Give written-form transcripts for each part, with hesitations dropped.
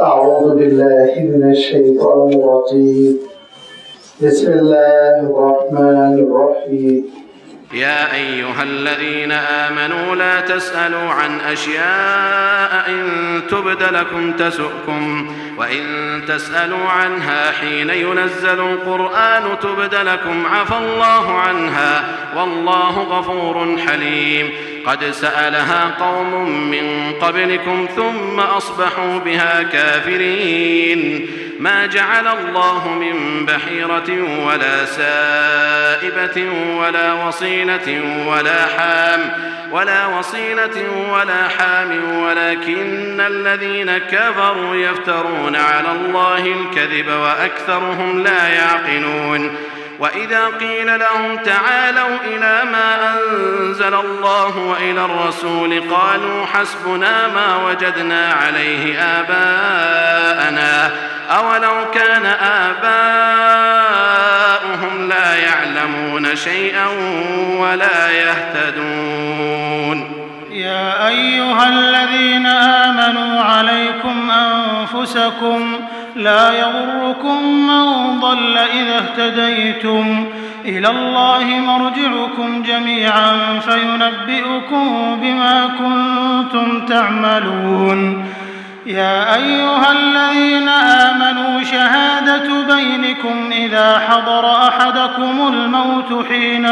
أعوذ بالله من الشيطان الرجيم بسم الله الرحمن الرحيم يا أيها الذين آمنوا لا تسألوا عن أشياء إن تبد لكم تسؤكم وإن تسألوا عنها حين ينزل القرآن تبد لكم عفى الله عنها والله غفور حليم قد سألها قوم من قبلكم ثم أصبحوا بها كافرين ما جعل الله من بحيرة ولا سائبة ولا وصيلة ولا حام ولكن الذين كفروا يفترون على الله الكذب وأكثرهم لا يعقلون وإذا قيل لهم تعالوا إلى ما أنزل الله وإلى الرسول قالوا حسبنا ما وجدنا عليه آباءنا أولو كان آباؤهم لا يعلمون شيئا ولا يهتدون يا أيها الذين آمنوا عليكم أنفسكم لا يضركم من ضل إذا اهتديتم إلى الله مرجعكم جميعا فينبئكم بما كنتم تعملون يا أيها الذين آمنوا شهادة بينكم إذا حضر أحدكم الموت حين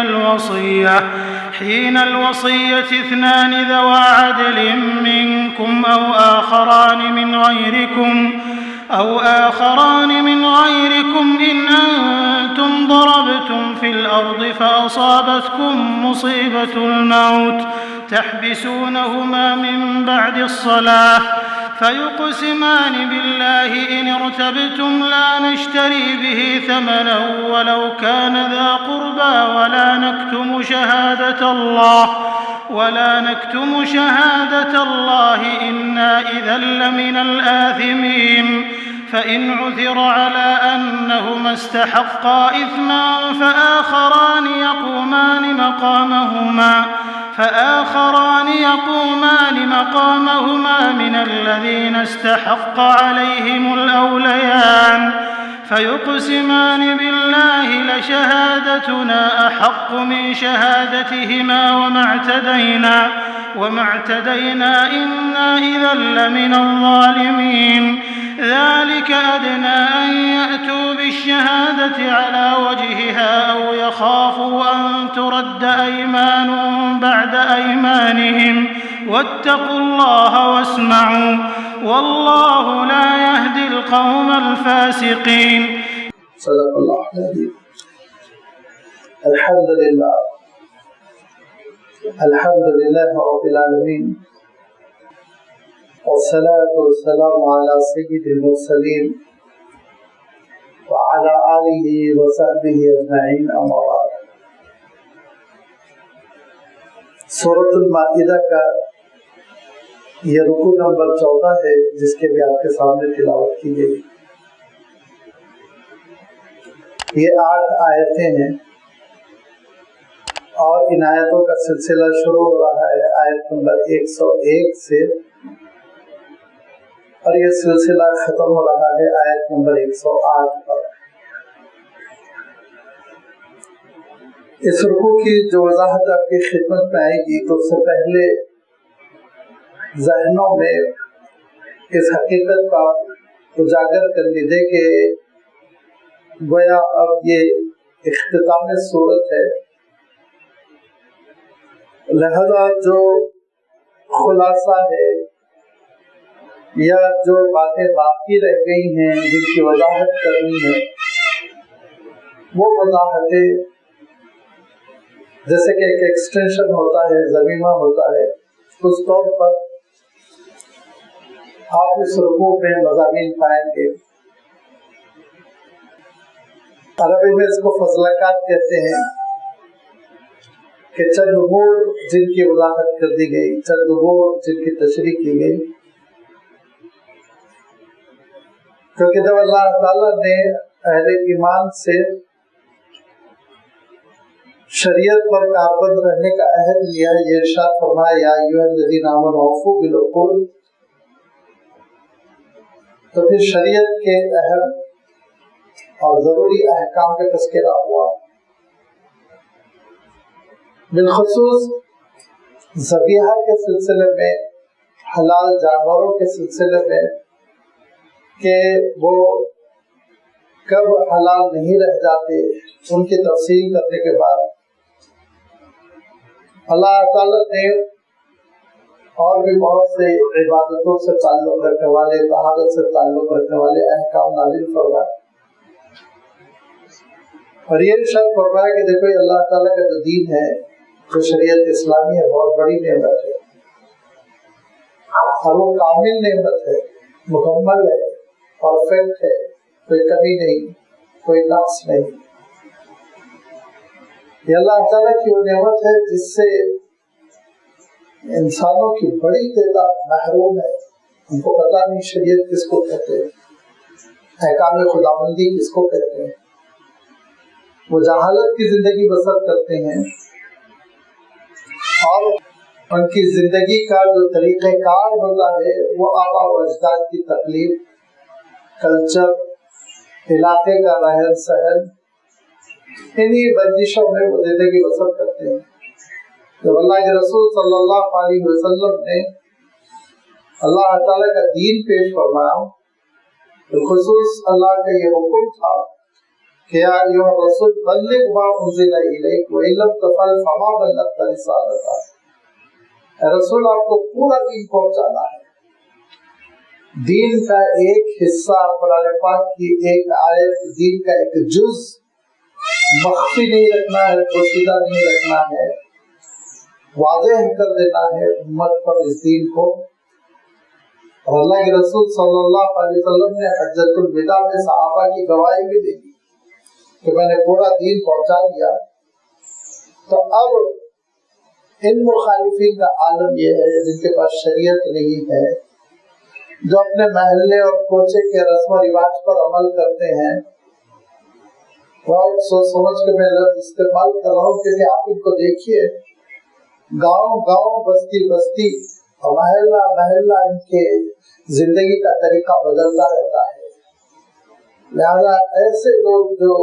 الوصية اثنان ذوى عدل منكم أو آخران من غيركم إن أنتم ضربتم في الأرض فأصابتكم مصيبة الموت تحبسونهما من بعد الصلاة فيقسمان بالله إن ارتبتم لا نشتري به ثمنا ولو كان ذا قربى ولا نكتم شهادة الله إنا إذا لمن الآثمين فإن عثر على أنهما استحقا إثما فآخران يقومان مقامهما من الذين استحق عليهم الأوليان فيقسمان بالله لشهادتنا أحق من شهادتهما وما اعتدينا إنا إذا لمن الظالمين ذلك أدنى أن يأتوا بالشهادة على وجهها أو يخافوا أن ترد أيمان بعد أيمانهم واتقوا الله واسمعوا والله لا يهدي القوم الفاسقين. صدق الله العظيم. الحمد لله رب العالمين والصلاة والسلام على سيد المرسلين وعلى آله وصحبه أجمعين أما بعد. سورۃ المائدہ کا یہ رکوع نمبر 14 ہے جس کے بھی آپ کے سامنے تلاوت کی گئی. یہ 8 آیتیں ہیں اور ان آیتوں کا سلسلہ شروع ہو رہا ہے آیت نمبر 101 سے اور یہ سلسلہ ختم ہو رہا ہے آیت نمبر 108 پر. اس رکوع کی جو وضاحت آپ کی خدمت میں آئے گی تو اس سے پہلے ذہنوں میں اس حقیقت کا اجاگر کر لیجیے کہ گویا اب یہ اختتام سورت ہے، لہذا جو خلاصہ ہے یا جو باتیں باقی رہ گئی ہیں جن کی وضاحت کرنی ہے وہ وضاحتیں جیسے کہ ایک ایکسٹینشن ہوتا ہے، ضمیمہ ہوتا ہے، اس طور پر آپ اس رکوع میں مضامین پائیں گے. عربی میں اس کو فضلکات کہتے ہیں کہ چند امور جن کی وضاحت کر دی گئی، چند امور جن کی تشریح کی گئی. کیونکہ جب اللہ تعالیٰ نے اہل ایمان سے شریعت پر کاربند رہنے کا عہد لیا، یہ ارشاد فرمایا یا ایھا الذین آمنوا اوفوا بالعقود تو پھر شریعت کے اہم اور ضروری احکام کا تذکرہ ہوا، بالخصوص ذبیحہ کے سلسلے میں، حلال جانوروں کے سلسلے میں، کہ وہ کب حلال نہیں رہ جاتے، ان کی تفصیل کرنے کے بعد اللہ تعالیٰ نے اور بھی بہت سے عبادتوں سے تعلق رکھنے والے، طہارت سے تعلق رکھنے والے احکام نازل فرمائے، اور یہ ارشاد فرمایا کہ دیکھو یہ اللہ تعالیٰ کا جو دین ہے، جو شریعت اسلامی ہے، بہت بڑی نعمت ہے، اور وہ کامل نعمت ہے، مکمل ہے، پرفیکٹ ہے، کوئی کمی نہیں، کوئی نقص نہیں۔ یہ اللہ تعالیٰ کی وہ نعمت ہے جس سے انسانوں کی بڑی تعداد محروم ہے، ان کو پتہ نہیں شریعت کس کو کہتے ہیں، احکام خداوندی کس کو کہتے ہیں، وہ جہالت کی زندگی بسر کرتے ہیں، اور ان کی زندگی کا جو طریقہ کار ہوتا ہے وہ آبا و اجداد کی تقلید، کلچر، علاقے کا رہن سہن، انہی بندشوں میں وہ زندگی بسر کرتے ہیں۔ جب اللہ کے رسول صلی اللہ علیہ وسلم نے اللہ تعالیٰ کا دین پیش فرمایا، بالخصوص اللہ کا یہ حکم تھا کہ یا ایھا الرسول بلغ ما انزل الیک وان لم تفعل فما بلغت رسالتہ، اے رسول آپ کو پورا دین پہنچانا ہے، دین کا ایک حصہ، قرآن پاک کی ایک آیت، دین کا ایک جز مخفی نہیں رکھنا ہے، پوشیدہ نہیں رکھنا ہے، واضح کر دینا ہے امت پر اس دین کو۔ اور اللہ کے رسول صلی اللہ علیہ وسلم نے حجۃ الوداع میں صحابہ کی گواہی بھی دے دی کہ میں نے پورا دین پہنچا دیا۔ تو اب ان مخالفین کا عالم یہ ہے جن کے پاس شریعت نہیں ہے، جو اپنے محلے اور کوچے کے رسم و رواج پر عمل کرتے ہیں، بہت سوچ سمجھ کے میں لفظ استعمال کر رہا ہوں کیونکہ آپ ان کو دیکھیے، گاؤں گاؤں، بستی بستی، محلہ محلہ ان کے زندگی کا طریقہ بدلتا رہتا ہے۔ لہذا ایسے لوگ جو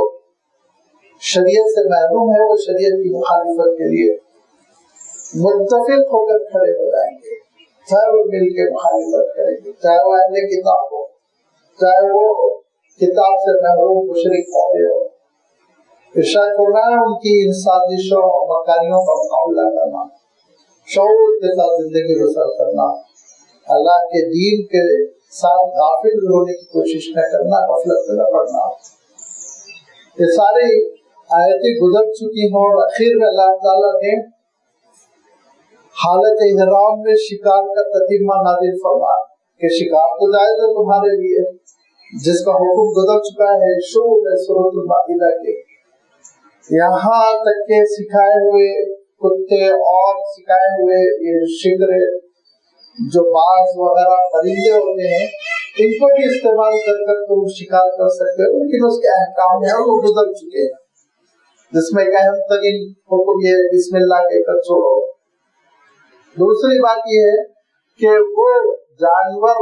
شریعت سے محروم ہے، وہ شریعت کی مخالفت کے لیے متفق ہو کر کھڑے ہو جائیں گے، چاہے وہ مل کے مخالفت کریں گے، چاہے وہ اہل کتاب ہو، چاہے وہ کتاب سے محروم مشرک قومیں ہو۔ ارشاد فرمایا ان کی ان سازشوں اور مکاریوں کا مقابلہ کرنا، شعور کے ساتھ زندگی بسر کرنا، اللہ کے دین کے ساتھ غافل ہونے کی کوشش نہ کرنا، غفلت میں نہ پڑنا۔ یہ ساری آیتیں گزر چکی ہیں، اور اخیر میں اللہ تعالیٰ نے حالت احرام میں شکار کا تتمہ نازل فرمایا کہ شکار تو جائز ہے تمہارے لیے، جس کا حکم گزر چکا ہے شروع میں سورۃ المائدہ کے، یہاں تک کہ سکھائے ہوئے کتے اور سکھائے ہوئے یہ شکرے جو باز وغیرہ پرندے ہوتے ہیں، ان کو بھی استعمال کر کر تم شکار کر سکتے ہو، لیکن اس کے احکام ہیں وہ گزر چکے ہیں، جس میں ایک اہم ترین حکم یہ بسم اللہ کہہ کر چھوڑو۔ دوسری بات یہ ہے کہ وہ جانور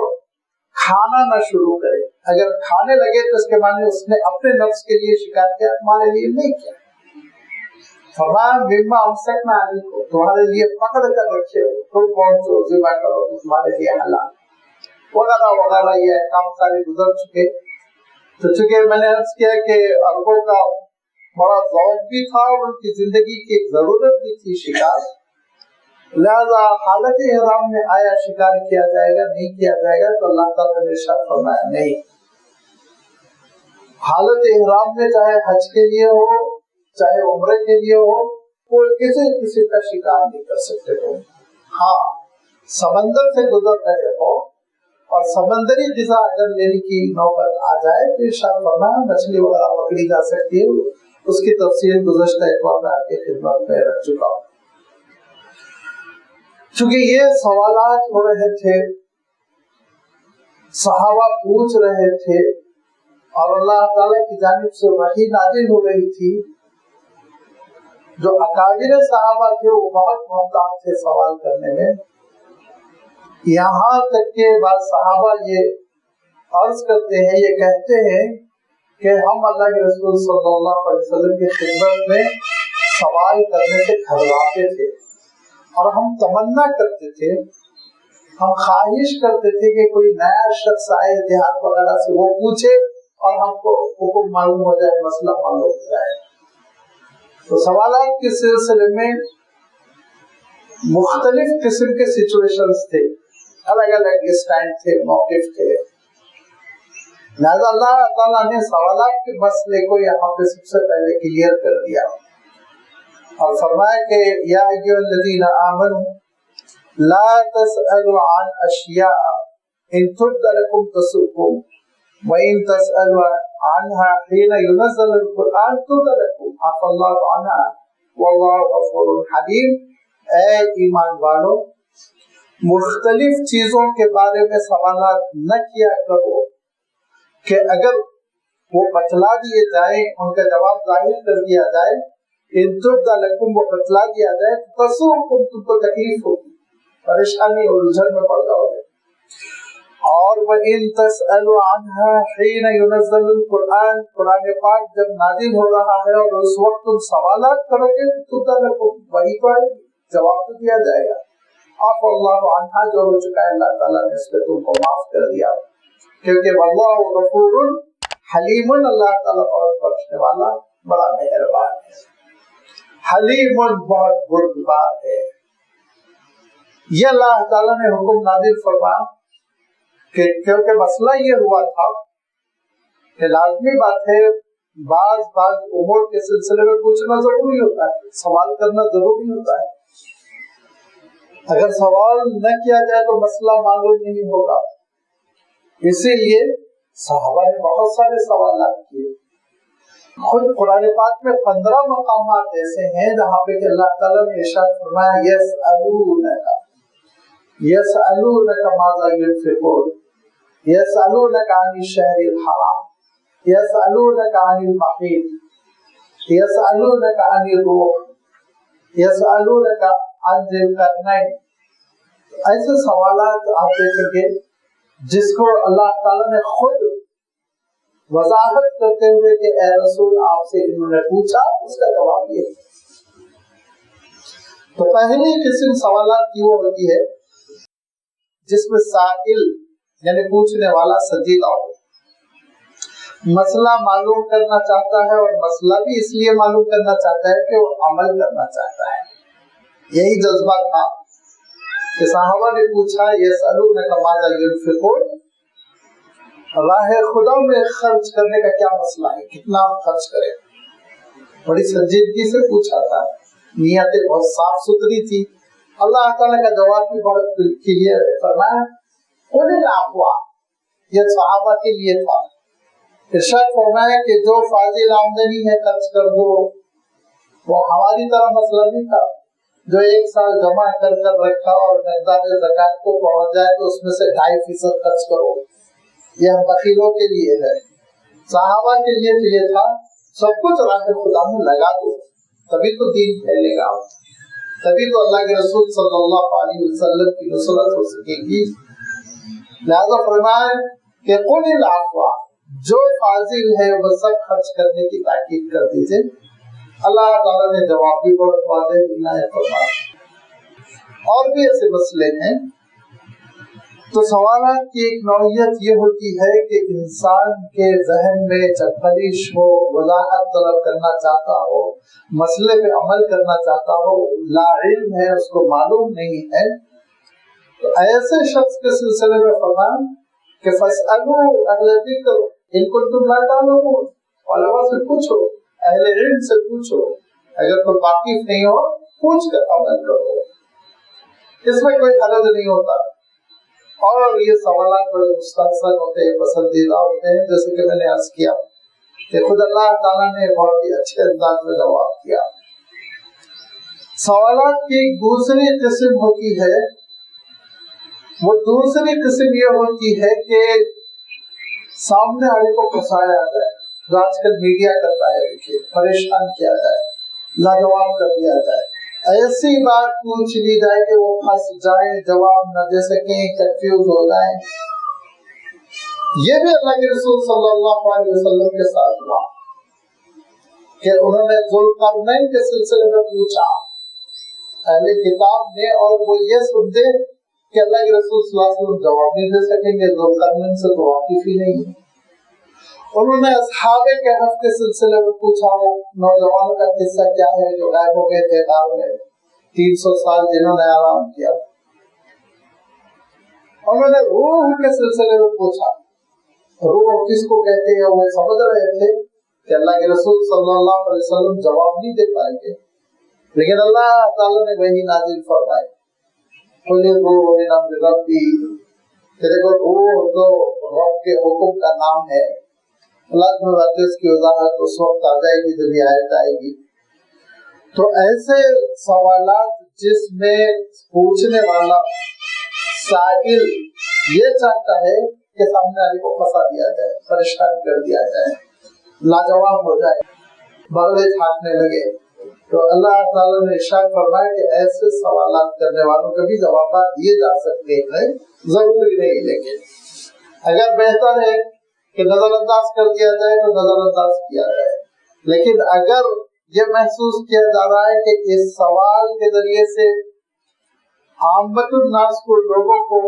کھانا نہ شروع کرے، اگر کھانے لگے تو اس کے معنی اس نے اپنے نفس کے لیے شکار کیا، تمہارے لیے نہیں کیا۔ فرمایا مما امسکنا علیکم، تمہارے لیے پکڑ کر رکھے ہو، تم پہنچو ذبح کرو تو تمہارے لیے حلال، وغیرہ وغیرہ، یہ احکام سارے گزر چکے۔ تو چونکہ میں نے عرض کیا کہ عربوں کا بڑا ذوق بھی تھا اور ان کی زندگی کی ایک ضرورت بھی تھی شکار، لہذا حالت احرام میں آیا شکار کیا جائے گا نہیں کیا جائے گا، تو اللہ تعالیٰ نے ارشاد فرمایا نہیں، حالت احرام میں چاہے حج کے لیے ہو چاہے عمرے کے لیے ہو، کوئی کسی کا شکار نہیں کر سکتے ہو۔ ہاں سمندر سے گزر رہے ہو اور سمندری غذا اگر لینے کی نوبت آ جائے تو ارشاد فرمایا مچھلی وغیرہ پکڑی جا سکتی ہے، اس کی تفصیل گزشتہ ایک بار میں آپ کی خدمت میں رکھ چکا ہوں۔ چونکہ یہ سوالات ہو رہے تھے، صحابہ پوچھ رہے تھے، اور اللہ تعالیٰ کی جانب سے وحی نازل ہو رہی تھی، جو اکابر صحابہ تھے وہ بہت محتاط تھے سوال کرنے میں، یہاں تک کہ بعض صحابہ یہ عرض کرتے ہیں، یہ کہتے ہیں کہ ہم اللہ کے رسول صلی اللہ علیہ وسلم کی خدمت میں سوال کرنے سے گھبراتے تھے، اور ہم تمنا کرتے تھے، ہم خواہش کرتے تھے کہ کوئی نیا شخص آئے دیہات وغیرہ سے، وہ پوچھے اور ہم کو حکم معلوم ہو جائے، مسئلہ معلوم ہو جائے۔ تو سوالات کے سلسلے میں مختلف قسم کے سچویشنز تھے، الگ الگ اسٹینڈ تھے، موقف تھے۔ لہذا اللہ تعالیٰ نے سوالات کے مسئلے کو یہاں پہ سب سے پہلے کلیئر کر دیا اور فرمایا کہ یا ایھا الذین آمنوا لا تسألوا عن اشیاء ان تبد لکم تسؤکم وَإِن تَسْأَلُوا عَنْهَا حِينَ يُنَزَّلُ الْقُرْآنُ تُبْدَ لَكُمْ عَفَا اللَّهُ عَنْهَا وَاللَّهُ غَفُورٌ حَلِيمٌ۔ اے ایمان والو، مختلف چیزوں کے بارے میں سوالات نہ کیا کرو کہ اگر وہ بتلا دیے جائیں، ان کا جواب ظاہر کر دیا جائے، ان تُبْدَ لَكُمْ وہ بتلا دیا جائے تو تَسُؤْكُمْ تم کو تکلیف ہوگی، پریشانی اور الجھن میں پڑ جاؤ گے۔ اور وَإِن تَسْأَلُوا عَنْهَا حِينَ يُنَزَّلُ الْقُرْآنُ، قرآن پاک جب نازل ہو رہا ہے اور اس وقت تم سوالات کرو گے تو وہی تو ہے، جواب تو دیا جائے گا۔ عَفَا اللَّهُ عَنْهَا، جو ہو چکا ہے اللہ تعالیٰ نے اس پہ تم کو معاف کر دیا، کیونکہ وَاللَّهُ غَفُورٌ حَلِيمٌ، اللہ تعالیٰ بہت بخشنے والا، بڑا مہربان ہے۔ حلیم بہت بردبار ہے۔ یہ اللہ تعالیٰ نے حکم نازل فرمایا کہ کیونکہ مسئلہ یہ ہوا تھا کہ لازمی بات ہے بعض امور کے سلسلے میں پوچھنا ضروری ہوتا ہے، سوال کرنا ضروری ہوتا ہے۔ اگر سوال نہ کیا جائے تو مسئلہ معلوم نہیں ہوگا۔ اسی لیے صحابہ نے بہت سارے سوالات کیے۔ خود قرآن پاک میں 15 مقامات ایسے ہیں جہاں پہ کہ اللہ تعالیٰ نے ارشاد فرمایا یسألونک ماذا ينفقون، یسألونک عن الشہر الحرام، یسألونک عن المحیط، یسألونک عن الروح، یسألونک عن ذی القرنین۔ ایسے سوالات آپ دیکھیں گے جس کو اللہ تعالیٰ نے خود وضاحت کرتے ہوئے کہ اے رسول آپ سے انہوں نے پوچھا، اس کا جواب یہ۔ تو پہلی قسم سوالات کی وہ ہوتی ہے جس میں سائل یعنی پوچھنے والا سنجیدہ ہو، مسئلہ معلوم کرنا چاہتا ہے، اور مسئلہ بھی اس لیے معلوم کرنا چاہتا ہے کہ وہ عمل کرنا چاہتا ہے۔ یہی جذبہ تھا کہ صحابہ نے پوچھا یسألونک ماذا ينفقون، راہ خدا میں خرچ کرنے کا کیا مسئلہ ہے، کتنا خرچ کریں۔ بڑی سنجیدگی سے پوچھا تھا، نیتیں بہت صاف ستھری تھی۔ اللہ تعالیٰ کا جواب بھی بہت کلیئر ہے، فرمایا قل العفو، یہ صحابہ کے لیے تھا۔ ارشاد فرمایا کہ جو فاضل آمدنی ہے خرچ کر دو، وہ ہماری طرح مسئلہ نہیں تھا جو 1 سال جمع کر رکھا اور مقدار زکات کو پہنچ جائے تو اس میں سے 2.5% خرچ کرو، یہ ہم بخیلوں کے لیے ہے۔ صحابہ کے لیے تو یہ تھا سب کچھ راہ خدا میں لگا دو، تبھی تو دین پھیلے گا، تبھی تو اللہ کے رسول صلی اللہ علیہ وسلم کی نصرت ہو سکے گی۔ لہذا فرمایا کہ قل العفو، جو فاضل ہے وہ سب خرچ کرنے کی تاکید کر دیجئے۔ اللہ تعالیٰ نے جواب بھی بہت واضح عنایت فرمایا۔ اور بھی ایسے مسئلے ہیں۔ تو سوالات کی ایک نوعیت یہ ہوتی ہے کہ انسان کے ذہن میں جب خلیش ہو، وضاحت طلب کرنا چاہتا ہو، مسئلے پہ عمل کرنا چاہتا ہو، لا علم ہے، اس کو معلوم نہیں ہے، تو ایسے شخص کے سلسلے میں فرمایا کہ فَاسْأَلُوا أَهْلَ الذِّكْرِ إِن كُنتُمْ لَا تَعْلَمُونَ، علماء سے پوچھو، اہل علم سے پوچھو، اگر تم واقف نہیں ہو پوچھ کر عمل کرو، اس میں کوئی حرج نہیں ہوتا۔ اور یہ سوالات بڑے مستحسن ہوتے ہیں، پسندیدہ ہوتے ہیں، جیسے کہ میں نے عرض کیا کہ خود اللہ تعالیٰ نے بہت ہی اچھے انداز میں جواب دیا۔ سوالات کی ایک دوسری قسم ہوتی ہے، وہ دوسری قسم یہ ہوتی ہے کہ سامنے والے کو پھنسایا جائے، جو آج کل میڈیا کرتا ہے، دیکھیے پریشان کیا جائے، لاجواب کر دیا جائے، ایسی بات پوچھ لی جائے کہ وہ پھنس جائے، جواب نہ دے سکیں، کنفیوز ہو جائیں۔ یہ بھی اللہ کے رسول صلی اللہ علیہ وسلم کے ساتھ ہوا کہ انہوں نے ذوالقرنین کے سلسلے میں پوچھا اہل کتاب نے، اور وہ یہ سنتے کہ اللہ کے رسول صلی اللہ علیہ وسلم جواب نہیں دے سکیں گے، ذوالقرنین سے تو واقف ہی نہیں ہے۔ انہوں نے اصحاب کہف کے سلسلے میں پوچھا، وہ نوجوان کا قصہ کیا ہے جو غائب ہو گئے تھے غار میں 300 سال جنہوں نے آرام کیا۔ انہوں نے روح کے سلسلے میں پوچھا، روح کس کو کہتے ہیں؟ وہ سمجھ رہے تھے کہ اللہ کے رسول صلی اللہ علیہ وسلم جواب نہیں دے پائیں گے، لیکن اللہ تعالیٰ نے وہی نازل فرمائی، قل الروح من امر ربی، کہ دیکھو روح تو رب کے حکم کا نام ہے۔ اللہ میں باتیں اس کی وضاحت اس وقت آ جائے گی جب یہ آیت آئے گی۔ تو ایسے سوالات جس میں پوچھنے والا سائل یہ چاہتا ہے کہ سامنے والے کو پھنسا دیا جائے، پریشان کر دیا جائے، لاجواب ہو جائے، بغلے چھانٹنے لگے، تو اللہ تعالیٰ نے ارشاد فرمایا کہ ایسے سوالات کرنے والوں کے بھی جوابات دیے جا سکتے ہیں، ضروری نہیں، لیکن اگر بہتر ہے کہ نظر انداز کر دیا جائے تو نظر انداز کیا جائے، لیکن اگر یہ محسوس کیا جا رہا ہے کہ اس سوال کے ذریعے سے عامت الناس کو، لوگوں کو،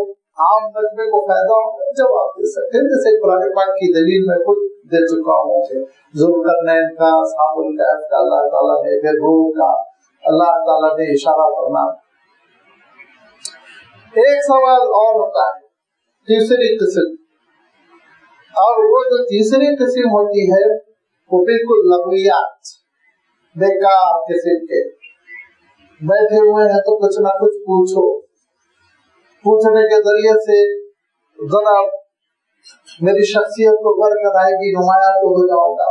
عام مجمع کو فائدہ ہو، جواب دے سکتے ہیں، جیسے قرآن پاک کی دلیل میں خود دے چکا ہوں کہ ذوالقرنین کا، اصحاب الکہف کا اللہ تعالیٰ نے، پھر روح کا اللہ تعالیٰ نے اشارہ فرمایا۔ ایک سوال اور ہوتا ہے تیسری قسم، اور وہ جو تیسری قسم ہوتی ہے وہ بالکل لغویات، بیکار قسم کے، بیٹھے ہوئے ہیں تو کچھ نہ کچھ پوچھو، پوچھنے کے ذریعے سے ذرا میری شخصیت تو بڑھ کر آئے گی، نمایاں تو ہو جاؤں گا،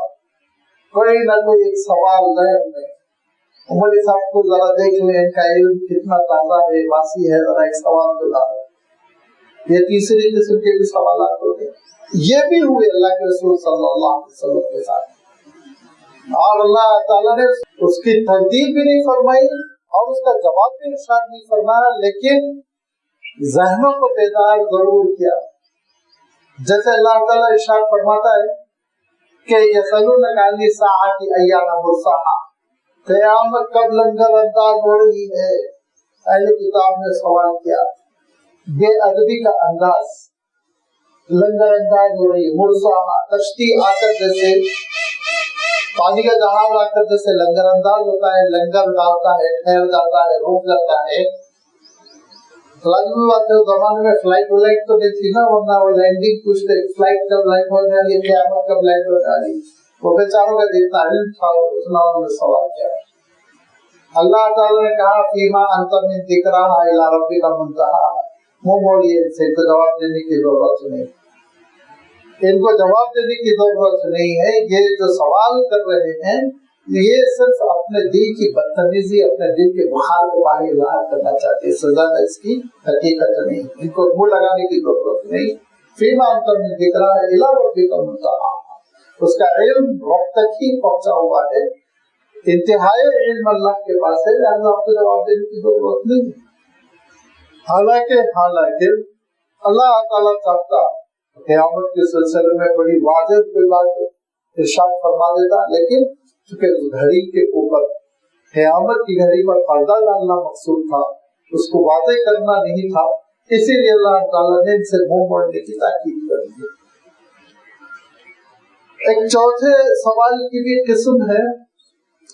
کوئی نہ کوئی ایک سوال ذہن میں، مولوی صاحب کو ذرا دیکھ لیں ان کا علم کتنا تازہ ہے، واسی ہے، ذرا ایک سوال تو ڈالو۔ یہ تیسری قسم کے بھی سوالات ہوتے ہیں، یہ بھی ہوئے اللہ کے رسول صلی اللہ علیہ وسلم کے ساتھ، اور اللہ تعالیٰ نے اس کی تردید بھی نہیں فرمائی اور اس کا جواب بھی ارشاد نہیں فرمایا، لیکن ذہنوں کو بیدار ضرور کیا۔ جیسے اللہ تعالیٰ ارشاد فرماتا ہے کہ یسألونک عن الساعۃ ایان مرساہا، قیامت کب لنگر انداز ہو رہی ہے۔ اہل کتاب نے سوال کیا، بے ادبی کا انداز، لنگر انداز ہو رہی ہے، مرساہا کشتی آ کر جیسے پانی کا جہاز آ کر جیسے لنگر انداز ہوتا ہے، لنگر ڈالتا ہے، ٹھہر جاتا ہے، رک جاتا ہے۔ لازمی بات ہے، اس زمانے میں فلائٹ ولائٹ تو نہیں تھی نا، ورنہ وہ لینڈنگ پوچھتے فلائٹ کب لینڈ ہونے والی، قیامت کب لینڈ ہونے والی، وہ بیچاروں کا جتنا علم تھا اتنا انہوں نے سوال کیا۔ اللہ تعالیٰ نے کہا فیما انت من ذکرہا الی ربک منتہا، منہ موڑیے، ان سے تو جواب دینے کی ضرورت نہیں، ان کو جواب دینے کی ضرورت نہیں ہے۔ یہ جو سوال کر رہے ہیں یہ صرف اپنے دل کی بدتمیزی، اپنے دل کے بخار کو باہر ظاہر کرنا چاہتے ہیں، اس سے زیادہ اس کی حقیقت نہیں، ان کو منہ لگانے کی ضرورت نہیں۔ فیما انت من ذکرہا الی ربک منتہا، اس کا علم رب تک ہی پہنچا ہوا ہے، انتہائی علم اللہ کے پاس ہے، لہذا آپ کو جواب دینے کی ضرورت نہیں۔ حالانکہ اللہ تعالیٰ چاہتا قیامت کے سلسلے میں بڑی واضح کوئی بات ارشاد فرما دیتا، لیکن چونکہ اس گھڑی کے اوپر، قیامت کی گھڑی پر پردہ ڈالنا مقصود تھا، اس کو واضح کرنا نہیں تھا، اسی لیے اللہ تعالیٰ نے ان سے منہ موڑنے کی تاکید کر دی۔ ایک چوتھے سوال کی بھی قسم ہے،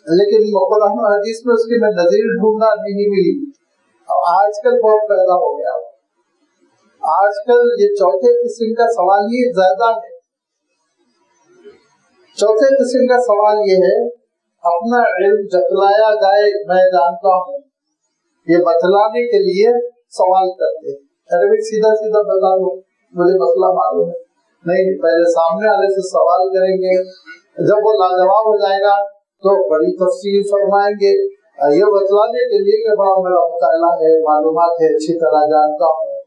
لیکن قرآن و حدیث میں اس کی میں نظیر ڈھونڈنا نہیں ملی، آج کل بہت پیدا ہو گیا، آج کل یہ چوتھے قسم کا سوال ہی زیادہ ہے۔ چوتھے قسم کا سوال یہ ہے، اپنا علم جتلایا جائے، میں جانتا ہوں، یہ بتلانے کے لیے سوال کرتے ہیں، ارے بھائی سیدھا سیدھا بتا دو، مجھے مسئلہ معلوم ہے، نہیں، پہلے سامنے والے سے سوال کریں گے، جب وہ لاجواب ہو جائے گا تو بڑی تفصیل فرمائیں گے، یہ بتلانے کے لیے کہ بڑا میرا مطالعہ ہے، معلومات ہے، اچھی طرح جانتا ہوں۔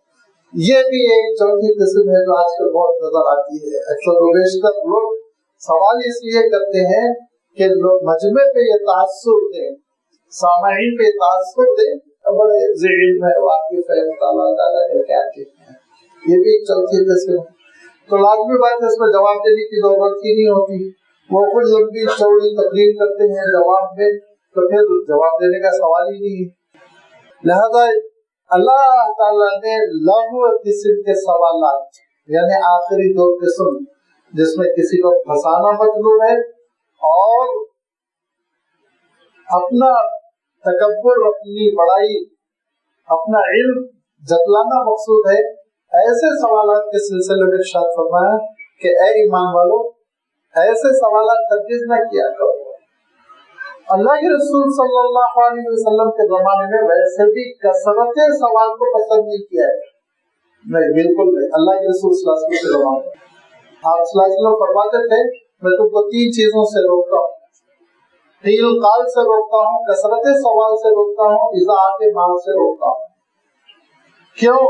یہ بھی ایک چوتھی قسم ہے جو آج کل بہت نظر آتی ہے۔ اکثر و بیشتر لوگ سوال اس لیے کرتے ہیں کہ لوگ مجمع پہ یہ تاثر دیں، سامعین پہ تاثر دیں، بڑے ذی علم ہے، واقف ہے، مطالعہ تعالیٰ کر کے آتے ہیں، یہ بھی ایک چوتھی قسم ہے۔ تو لازمی بات ہے اس میں جواب دینے کی ضرورت ہی نہیں ہوتی. وہ خود لمبی چوڑی تقریر کرتے ہیں جواب میں، تو پھر جواب دینے کا سوال ہی نہیں ہے. لہذا اللہ تعالیٰ نے لغو قسم کے سوالات، یعنی آخری دو قسم جس میں کسی کو پھنسانا مطلوب ہے اور اپنا تکبر، اپنی بڑائی، اپنا علم جتلانا مقصود ہے، ایسے سوالات کے سلسلے میں ارشاد فرمایا کہ اے ایمان والو ایسے سوالات ہرگز نہ کیا کرو. اللہ کے رسول صلی اللہ علیہ وسلم کے زمانے میں ویسے بھی کثرت سوال کو پسند نہیں کیا ہے، نہیں بالکل نہیں. اللہ کے رسول صلی اللہ علیہ وسلم کے زمانے میں آپ صلی اللہ علیہ وسلم فرماتے تھے میں تم کو 3 چیزوں سے روکتا ہوں، قیل قال سے روکتا ہوں، کثرت سوال سے روکتا ہوں، اضاعت مال سے روکتا ہوں. کیوں؟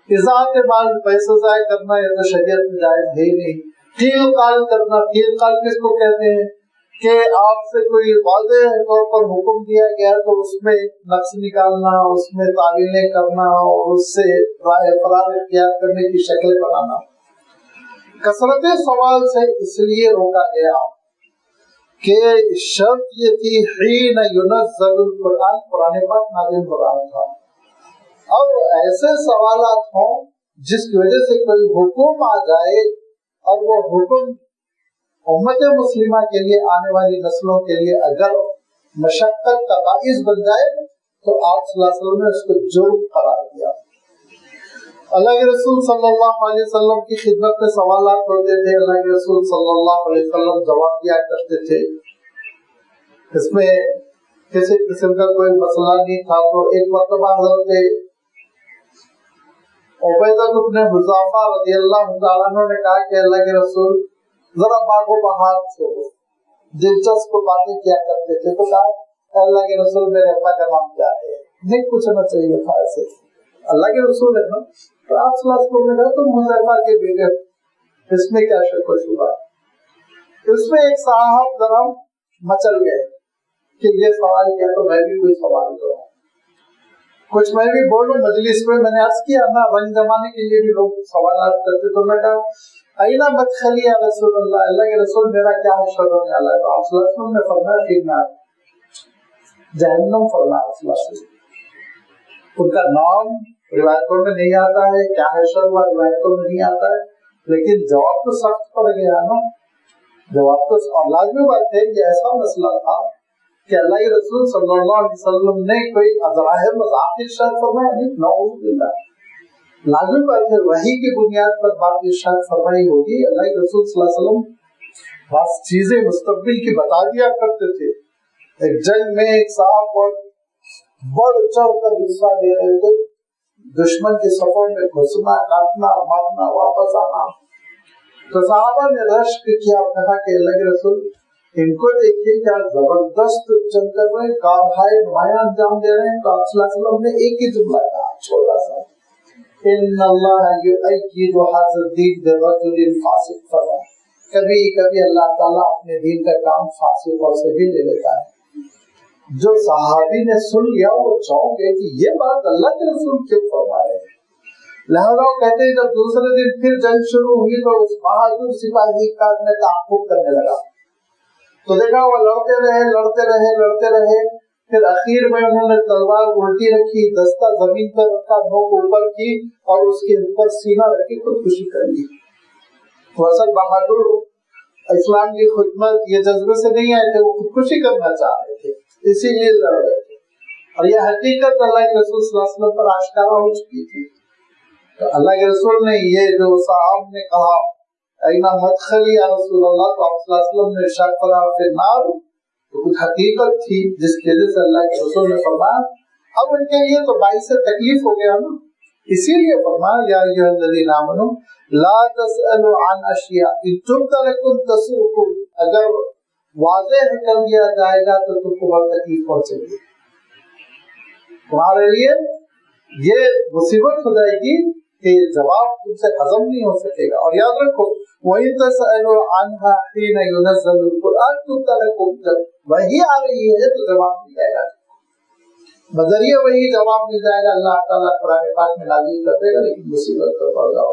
اضاعت مال پیسے ضائع کرنا یہ تو شریعت میں جائز ہے ہی نہیں. قیل قال کرنا، قیل قال کس کو کہتے ہیں کہ آپ سے کوئی واضح طور پر حکم دیا گیا تو اس میں نقص نکالنا، اس میں تعویلیں کرنا اور اس سے رائے فرار اختیار کرنے کی شکل بنانا. کثرت سوال سے اس لیے روکا گیا کہ شرط یہ تھی حین ینزل القرآن، قرآن پاک نازل ہو رہا تھا، اور ایسے سوالات ہوں جس کی وجہ سے کوئی حکم آ جائے اور وہ حکم امت مسلمہ کے لیے، آنے والی نسلوں کے لیے اگر مشقت کا باعث بن جائے تو آپ صلی اللہ علیہ وسلم نے اس کو جرم قرار دیا. اللہ کے رسول صلی اللہ علیہ وسلم کی خدمت میں سوالات ہوتے تھے، اللہ کے رسول صلی اللہ علیہ وسلم جواب دیا کرتے تھے. اس میں کسی قسم کا کوئی مسئلہ نہیں تھا. تو ایک مرتبہ حضرت عبیدہ بن حذافہ رضی اللہ تعالیٰ عنہ نے کہا کہ اللہ کے رسول ذرا باغ و بہار سے دلچسپ باتیں کیا کرتے تھے. تو کہا اللہ کے رسول میرے ابا کا نام کیا ہے؟ نہیں پوچھنا چاہیے تھا ایسے، اللہ کے رسول ہے نا. تو آپ صلی اللہ علیہ وسلم نے کہا تم حذیفہ کے بیٹے، اس میں کیا شک و شبہ. اس میں ایک صحابہ کرام مچل گئے کہ یہ سوال کیا تو میں بھی کوئی سوال کروں، کچھ میں بھی بولوں. مجلس میں میں نے عرض کیا نا رنگ جمانے کے لیے بھی لوگ سوالات کرتے، تو میں کہا اینا مدخلی یا رسول اللہ، اللہ کے رسول میرا کیا حشر ہونے والا ہے؟ تو آپ صلی اللہ علیہ وسلم نے فرمایا فینا جہنم. فرمایا آپ صلی اللہ علیہ وسلم. ان کا نام روایتوں میں نہیں آتا ہے، کیا حشر ہوا روایتوں میں نہیں آتا ہے، لیکن جواب تو سخت پڑ گیا نا. جواب تو اور لازمی بات ہے کہ ایسا مسئلہ تھا کہ اللہ کے رسول صلی اللہ علیہ وسلم نے کوئی ازراہ مذاق ارشاد فرمایا نہیں، نعوذ باللہ. لازمی بات ہے وحی کی بنیاد پر بات ارشاد فرمائی ہوگی. اللہ کے رسول صلی اللہ علیہ وسلم بعض چیزیں مستقبل کی بتا دیا کرتے تھے. ایک جنگ میں ایک صاحب بڑھ چڑھ کر حصہ لے رہے تھے، دشمن کے صفوں میں گھسنا، کاٹنا، مارنا، واپس آنا. تو صحابہ نے رشک کیا اور کہا کہ اللہ کے رسول ان کو دیکھیے کیا زبردست جنگ کر رہے ہیں، کارہائے نمایاں انجام دے رہے ہیں. تو آپ صلی اللہ علیہ وسلم نے ایک ہی جملہ کہا چھوٹا سا، ان اللہ یؤید ھذا الدین برجل فاسق. فرمایا کبھی کبھی اللہ تعالیٰ اپنے دین کا کام فاسقوں سے بھی لے لیتا ہے. جو صحابی نے سن لیا وہ چونک گئے کہ یہ بات اللہ کے رسول کیوں فرما رہے ہیں. لہذا وہ کہتے ہیں جب دوسرے دن پھر جنگ شروع ہوئی تو اس بہادر سپاہی کا میں تعاقب کرنے لگا. تو دیکھا وہ لڑتے رہے. پھر اخیر میں انہوں نے تلوار الٹی رکھی، دستہ زمین پر رکھا، نوک اوپر کی اور اس کے اوپر سینہ رکھی، خودکشی کر لی. وہ اصل بہادر اسلام کی خدمت یہ جذبے سے نہیں آئے تھے، وہ خودکشی کرنا چاہ رہے تھے، اسی لیے لڑ رہے تھے. اور یہ حقیقت اللہ کے رسول صلی اللہ علیہ وسلم پر آشکارا ہو چکی تھی. تو اللہ کے رسول نے یہ جو صاحب نے کہا اینا مدخلی یا رسول اللہ، تو آپ صلی اللہ علیہ وسلم نے ارشاد فرمایا فی النار، تو کچھ حقیقت تھی جس کی وجہ سے اللہ کے رسول نے فرمایا. اب ان کے لیے تو باعث تکلیف ہو گیا نا، اسی لیے فرمایا یا ایھا الذین آمنوا لا تسألوا عن اشیاء ان تبد لکم تسؤکم. اگر واضح کر دیا جائے گا تو تم کو بہت تکلیف پہنچے گی، تمہارے لیے یہ مصیبت ہو جائے گی کہ جواب تم سے ہضم نہیں ہو سکے گا. اور یاد رکھو وَإِن تَسْأَلُوا عَنْهَا حِينَ يُنَزَّلُ الْقُرْآنُ تُبْدَ لَكُمْ. جب وحی آ رہی ہے تو جواب مل جائے گا، بذریعہ وہی جواب مل جائے گا. اللہ تعالیٰ قرآن پاک میں نازل کر دے گا، لیکن مصیبت پر پڑ جاؤ.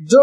جو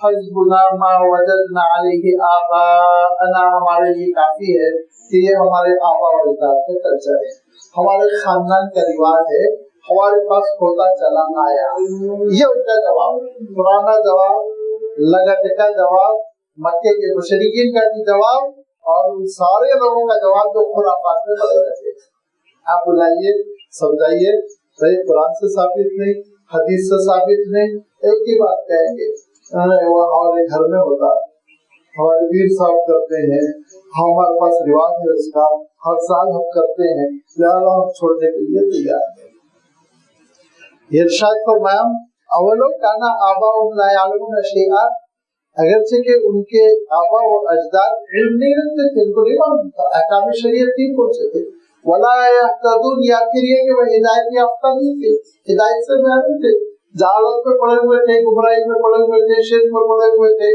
حسبنا ما وجدنا علیہ آباءنا، ہمارے لیے کافی ہے کہ یہ ہمارے آبا و اجداد کا کلچر ہے، ہمارے خاندان کا رواج ہے، ہمارے پاس ہوتا چلا آیا۔ یہ ان کا جواب، پرانا جواب، لگاتکا جواب، مکے کے مشرکین کا بھی جواب، اور ان سارے لوگوں کا جواب جو خرافات میں پڑے رہتے ہیں۔ آپ بلائیے، سمجھائیے، بھائی قرآن سے ثابت نہیں، حدیث سے ثابت نہیں، ایک ہی بات کہیں گے وہ ہمارے گھر میں ہوتا ہے، ہمارے ویر صاحب کرتے ہیں، ہمارے پاس رواج ہے اس کا، ہر سال ہم کرتے ہیں، لہٰذا ہم چھوڑنے کے لیے تیار ہیں۔ ارشاد فرمایا اولو کانا آباؤہم لا یعلمون شیئا، اگرچہ کہ ان کے آبا و اجداد علم نہیں رکھتے تھے، ان کو نہیں معلوم تھا، احکام شریعت نہیں پہنچے تھے، ولا یہتدون، یا پھر یہ کہ وہ ہدایت یافتہ نہیں تھے، ہدایت سے محروم تھے، جہالت میں پڑے ہوئے تھے، گمراہی میں پڑے ہوئے تھے، شرک میں پڑے ہوئے تھے۔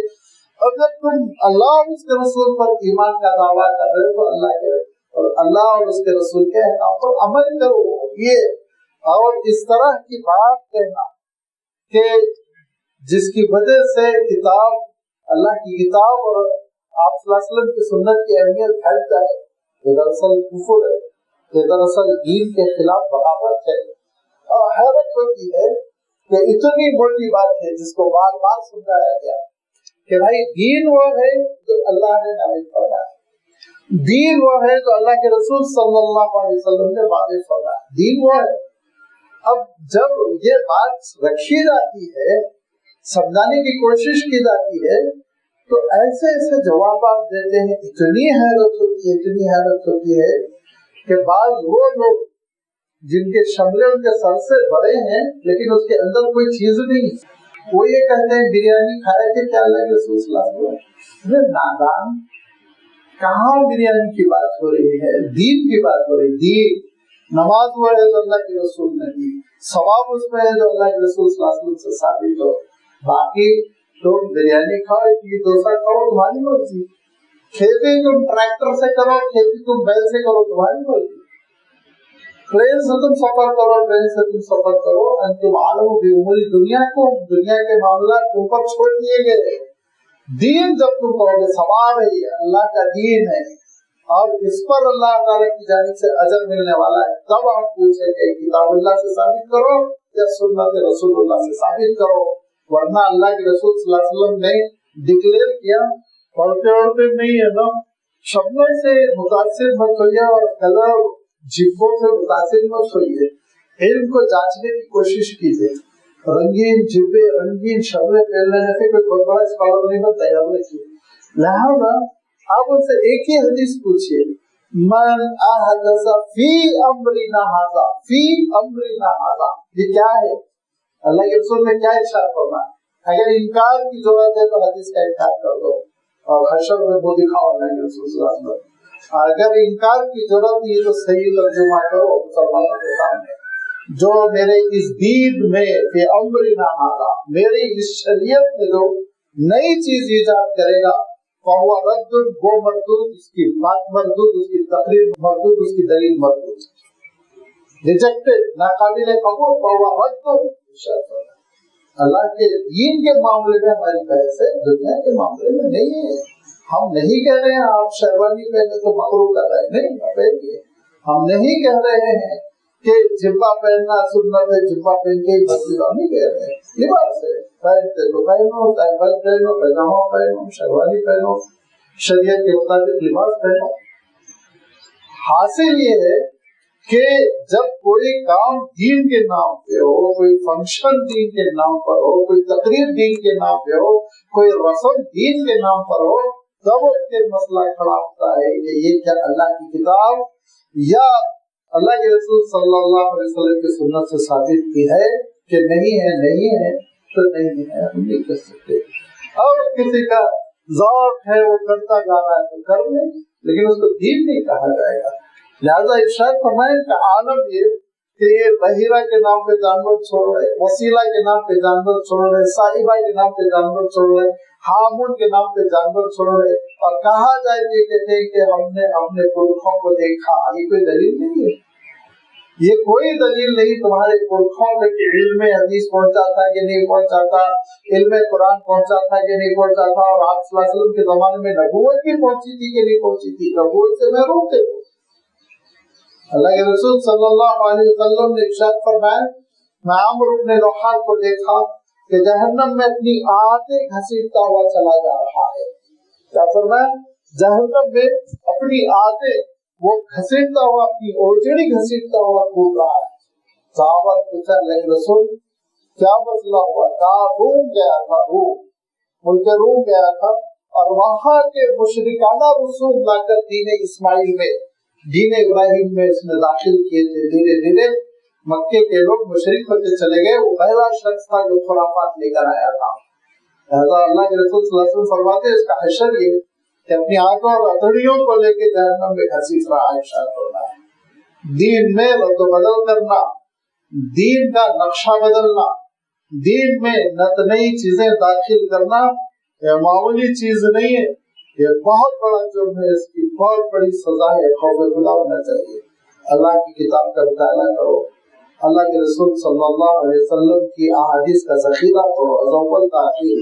اگر تم اللہ اور اس کے رسول پر ایمان کا دعویٰ کر رہے ہو تو اللہ کے اور اللہ اور اس کے رسول کے احکام پر عمل کرو۔ یہ اور اس طرح کی بات کہنا کہ جس کی وجہ سے کتاب، اللہ کی کتاب اور آپ صلی اللہ علیہ وسلم کی سنت کی اہمیت گھٹ جائے، یہ دراصل کفر ہے، یہ دراصل دین کے خلاف بغاوت ہے۔ اور حیرت ہوتی ہے کہ اتنی موٹی بات ہے جس کو بار بار سمجھایا گیا کہ بھائی دین وہ ہے جو اللہ نے نازل فرمایا، دین وہ ہے جو اللہ کے رسول صلی اللہ علیہ وسلم نے واضح فرمایا، دین وہ ہے۔ اب جب یہ بات رکھی جاتی ہے، سمجھانے کی کوشش کی جاتی ہے، تو ایسے ایسے جواب آپ دیتے ہیں، اتنی حیرت ہوتی ہے کہ بعض وہ لوگ جن کے شملے ان کے سر سے بڑے ہیں لیکن اس کے اندر کوئی چیز نہیں، وہ یہ کہتے ہیں بریانی کھائے تھے کیا اللہ کے رسول صلی اللہ علیہ وسلم؟ نادان، کہاں بریانی کی بات ہو رہی ہے، دین کی بات ہو رہی ہے۔ دین نماز وہ ہے جو اللہ کے رسول نے دی، ثواب اس میں ہے جو اللہ کے رسول صلی اللہ علیہ وسلم سے ثابت ہو، باقی تم بریانی کھاؤ، اڈلی ڈوسا کھاؤ، تمہاری مرضی، کھیتی تم ٹریکٹر سے کرو، کھیتی تم بیل سے کرو، تمہاری مرضی، ٹرین سے تم سفر کرو، ٹرین سے تم سفر کرو، انتم عالم بامور دنیا کو، دنیا کے معاملات تم پر چھوڑ دیے گئے۔ دین جب تم کہو گے ثواب ہے، یہ اللہ کا دین ہے اور اس پر اللہ تعالیٰ کی جانب سے اجر ملنے والا ہے، تب آپ پوچھیں کہ کتاب اللہ سے ثابت کرو یا سنت رسول اللہ سے ثابت کرو، ورنہ اللہ کے رسول صلی اللہ علیہ وسلم نے ڈکلیئر کیا، پڑھتے نہیں ہے نا، شبنوں سے متاثر مت ہوئیے اور کلر جبوں سے متاثر مت ہوئیے، علم کو جانچنے کی کوشش کیجیے، رنگین جبے رنگین شبنیں پہن لینے سے کوئی بہت بڑا اسکالر نہیں بنتا، یاد رکھیے۔ لہذا آپ ان سے ایک ہی حدیث پوچھئے، من احدث فی امرنا ھذا، فی امرنا ھذا، یہ کیا ہے؟ اللہ کے رسول نے کیا ارشاد فرمایا؟ اگر انکار کی ضرورت ہے تو حدیث کا انکار کر دو اور حشر میں وہ دکھاؤ اللہ کے رسول صلی اللہ علیہ وسلم۔ اگر انکار کی ضرورت نہیں ہے تو صحیح ترجمہ کرو مسلمانوں کے سامنے، جو میرے اس دین میں فی امرنا ھذا، میری اس شریعت میں جو نئی چیز ایجاد کرے گا، فہو رد، وہ مردود، اس کی بات مردود، اس کی تقریر مردود، اس کی دلیل مردود، ریجیکٹڈ، ناقابل قبول، فہو رد۔ اللہ کے دین کے معاملے میں ہماری بحث ہے، دنیا کے معاملے میں نہیں ہے۔ ہم نہیں کہہ رہے ہیں آپ شیروانی پہنے تو مکروہ کر رہے ہیں، نہیں پہنیے۔ ہم نہیں کہہ رہے ہیں کہ جبہ پہننا سنت ہے، جبہ پہن کے ہی مسجد، نہیں کہہ رہے ہیں، لباس ہے، پہنتے تو پہنو، سائبل پہنو، پیجامہ پہنو، شیروانی پہنو، شریعت کے مطابق لباس پہنو۔ حاصل یہ ہے کہ جب کوئی کام دین کے نام پہ ہو، کوئی فنکشن دین کے نام پر ہو، کوئی تقریر دین کے نام پہ ہو، کوئی رسم دین کے نام پر ہو، تب اس کے مسئلہ کھڑا ہوتا ہے کہ یہ کیا اللہ کی کتاب یا اللہ کے رسول صلی اللہ علیہ وسلم کی سنت سے ثابت کی ہے کہ نہیں ہے، نہیں ہے تو نہیں ہے، ہم نہیں کر سکتے۔ اور کسی کا ذوق ہے وہ کرتا جا رہا ہے تو کر لیں، لیکن اس کو دین نہیں کہا جائے گا۔ لہذا ارشاد فرمائیں کہ عالم یہ کہ یہ بحیرہ کے نام پہ جانور چھوڑ رہے، وسیلہ کے نام پہ جانور چھوڑ رہے، صاحبہ کے نام پہ جانور چھوڑ رہے، ہامون کے نام پہ جانور چھوڑ رہے، اور کہا جائے یہ کہتے ہیں کہ ہم نے اپنے پرکھوں کو دیکھا، یہ کوئی دلیل نہیں ہے، یہ کوئی دلیل نہیں تمہارے پرکھوں تک کہ علم حدیث پہنچا تھا کہ نہیں پہنچا تھا، علم قرآن پہنچا تھا کہ نہیں پہنچا تھا، اور آپ صلی اللہ علیہ وسلم کے زمانے میں نبوت بھی پہنچی تھی کہ نہیں پہنچی تھی، نبوت سے محروم تھے۔ اللہ کے رسول صلی اللہ علیہ وسلم نے ارشاد فرمایا، میں عمرو بن لوحہ کو دیکھا کہ جہنم میں اپنی آنتیں گھسیٹتا ہوا چلا جا رہا ہے۔ کیا فرمایا؟ جہنم میں اپنی آنتیں وہ گھسیٹتا ہوا، اپنی اوجڑی گھسیٹتا ہوا کود رہا ہے۔ صحابہ نے پوچھا، لیکن رسول کیا مسئلہ ہوا؟ کہا روم گیا تھا، ملک روم گیا تھا، اور وہاں کے مشرکانہ رسوم لا کر دین اسماعیل میں، دین ابراہیم میں اس نے داخل کیے تھے۔ دھیرے دھیرے مکے کے لوگ مشرک ہوتے چلے گئے۔ وہ پہلا شخص تھا جو خرافات لے کر آیا تھا۔ لہذا اللہ کے رسول صلی اللہ علیہ وسلم فرماتے اس کا حشر یہ کہ اپنی آنکھوں اور اتڑیوں کو لے کے جہنم میں گھسیٹ رہا ہے۔ ارشاد فرمایا دین میں رد و بدل کرنا، دین کا نقشہ بدلنا، دین میں نت نئی چیزیں داخل کرنا یہ معمولی چیز نہیں ہے، یہ بہت بڑا جرم ہے، اس کی بہت بڑی سزا ہے۔ خوف خدا ہونا چاہیے۔ اللہ کی کتاب کا مطالعہ کرو، اللہ کے رسول صلی اللہ علیہ وسلم کی احادیث کا ذخیرہ کرو، اول تاخیر،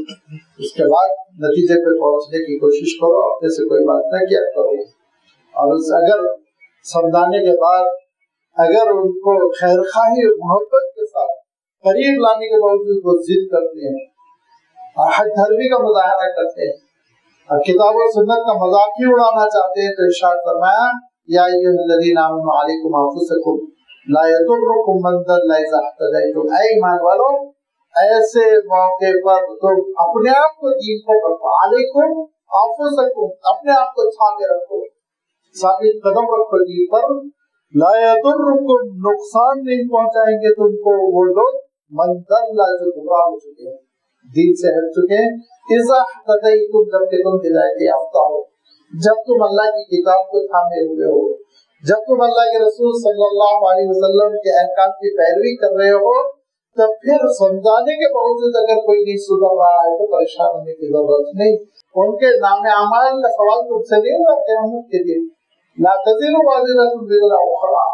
اس کے بعد نتیجے پہ پہنچنے کی کوشش کرو، اپنے سے کوئی بات نہ کیا کرو، اور اگر سمجھانے کے بعد اگر ان کو خیر خواہی محبت کے ساتھ قریب لانے کے باوجود وہ ضد کرتے ہیں اور حد دھرمی کا مظاہرہ کرتے ہیں اور کتاب و سنت کا مذاق ہی اڑانا چاہتے ہیں، تو ارشاد فرمایا یا ایھا الذین آمنوا علیکم انفسکم لا یضرکم من ضل اذا اهتدیتم، اے ایمان والو ایسے موقع پر تم اپنے آپ کو دین کو رکھو، علیکم انفسکم، اپنے آپ کو چھا کے رکھو، ثابت قدم رکھو دین پر، لا یضرکم، نقصان نہیں پہنچائیں گے تم کو وہ لوگ، من ضل، جو گمراہ ہو چکے ہیں، دین سے ہٹ چکے ہیں، اذا اهتدیتم، جب کہ تم ہدایت یافتہ ہو، جب تم اللہ کی کتاب کو تھامے ہوئے ہو، جب تم اللہ کے رسول صلی اللہ علیہ وسلم کے احکام کی پیروی کر رہے ہو، تو پھر سمجھانے کے باوجود اگر کوئی نہیں سدھر رہا ہے تو پریشان ہونے کی ضرورت نہیں۔ ان کے نام اعمال کا سوال تم سے نہیں ہوگا قیامت کے دن، لا تزر وازرۃ وزر اخرى،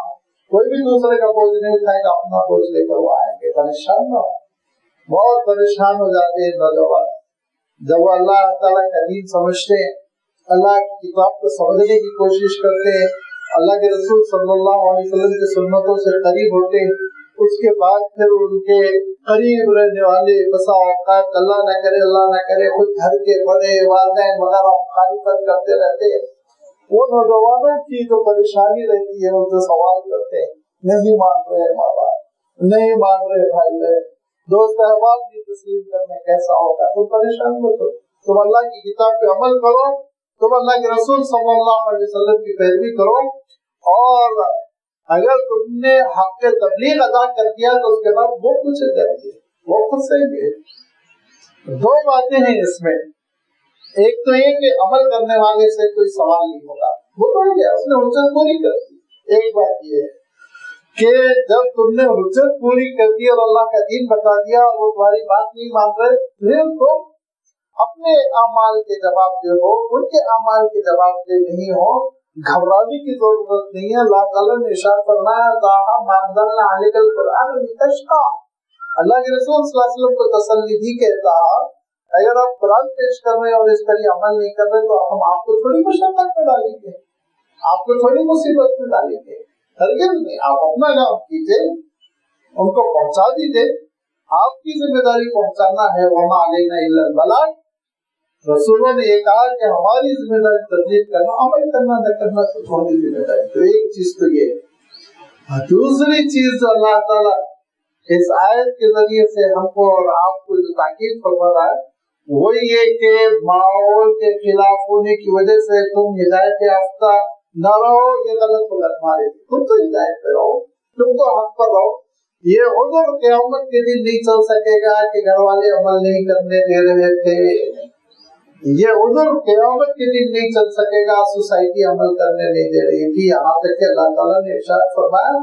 کوئی بھی دوسرے کا بوجھ نہیں اٹھائے گا، اپنا بوجھ لے کر وہ آئیں گے۔ پریشان نہ ہو، بہت پریشان ہو جاتے ہیں نوجوان جب وہ اللہ تعالیٰ کا دین سمجھتے ہیں، اللہ کی کتاب کو سمجھنے کی کوشش کرتے ہیں، اللہ کے رسول صلی اللہ علیہ وسلم کی سنتوں سے قریب ہوتے ہیں، اس کے بعد پھر ان کے قریب رہنے والے بسا اوقات اللہ نہ کرے خود گھر کے بڑے والدین وغیرہ مخالفت کرتے رہتے ہیں، وہ نوجوانوں کی جو پریشانی رہتی ہے ان سے سوال کرتے ہیں، نہیں مان رہے ماں باپ، نہیں مان رہے بھائی بہن، دوست احباب کی تسلیم کرنے کیسا ہوگا؟ تم پریشان مت ہو، تم اللہ کی کتاب پہ عمل کرو، تم اللہ کے رسول صلی اللہ علیہ وسلم کی پیروی کرو، اور اگر تم نے حق تبلیغ ادا کر دیا تو اس کے بعد وہ پوچھے جائیں گے، وہ خود سے گے۔ دو باتیں ہیں اس میں، ایک تو یہ کہ عمل کرنے والے سے کوئی سوال نہیں ہوگا، وہ تو ہو گیا، اس نے حجت پوری کر دی۔ ایک بات یہ ہے کہ جب تم نے حجت پوری کر دی اور اللہ کا دین بتا دیا اور وہ تمہاری بات نہیں مان رہے، پھر تم اپنے اعمال کے جواب دے ہو، ان کے اعمال کے جواب دے نہیں ہو، گھبرانے کی ضرورت نہیں ہے۔ اللہ تعالیٰ نے ارشاد فرمایا تاہا ما انزلنا علیک القرآن لتشقی، اللہ کے رسول صلی اللہ علیہ وسلم کو تسلی دی کہتا اگر آپ قرآن پیش کر رہے ہیں اور اس پر یہ عمل نہیں کر رہے تو ہم آپ کو تھوڑی مشقت میں ڈالیں گے، آپ کو تھوڑی مصیبت میں ڈالیں گے، ہرگز نہیں۔ آپ اپنا کام کیجیے، ان کو پہنچا دیجیے، آپ کی ذمہ داری پہنچانا ہے، وما علینا الا البلاغ۔ رسولوں نے یہ کہا کہ ہماری ذمہ داری تبلیغ کرنا، عمل کرنا نہ کرنا تو تمہاری ذمہ داری۔ تو ایک چیز تو یہ، دوسری چیز جو اللہ تعالیٰ اس آیت کے ذریعے سے ہم کو اور آپ کو جو تاکید فرما رہا ہے وہ یہ کہ ماحول کے خلاف ہونے کی وجہ سے تم ہدایت یافتہ نہ رہو، یہ غلط ہوگا تمہارے لیے۔ تم تو ہدایت پہ رہو، تم تو حق پر رہو۔ یہ عذر قیامت کے دن نہیں چل سکے گا کہ گھر والے عمل نہیں کرنے دے رہے تھے، یہ عذر قیامت کے دن نہیں چل سکے گا، سوسائٹی عمل کرنے نہیں دے رہی تھی، یہاں تک کہ اللہ تعالیٰ نے ارشاد فرمایا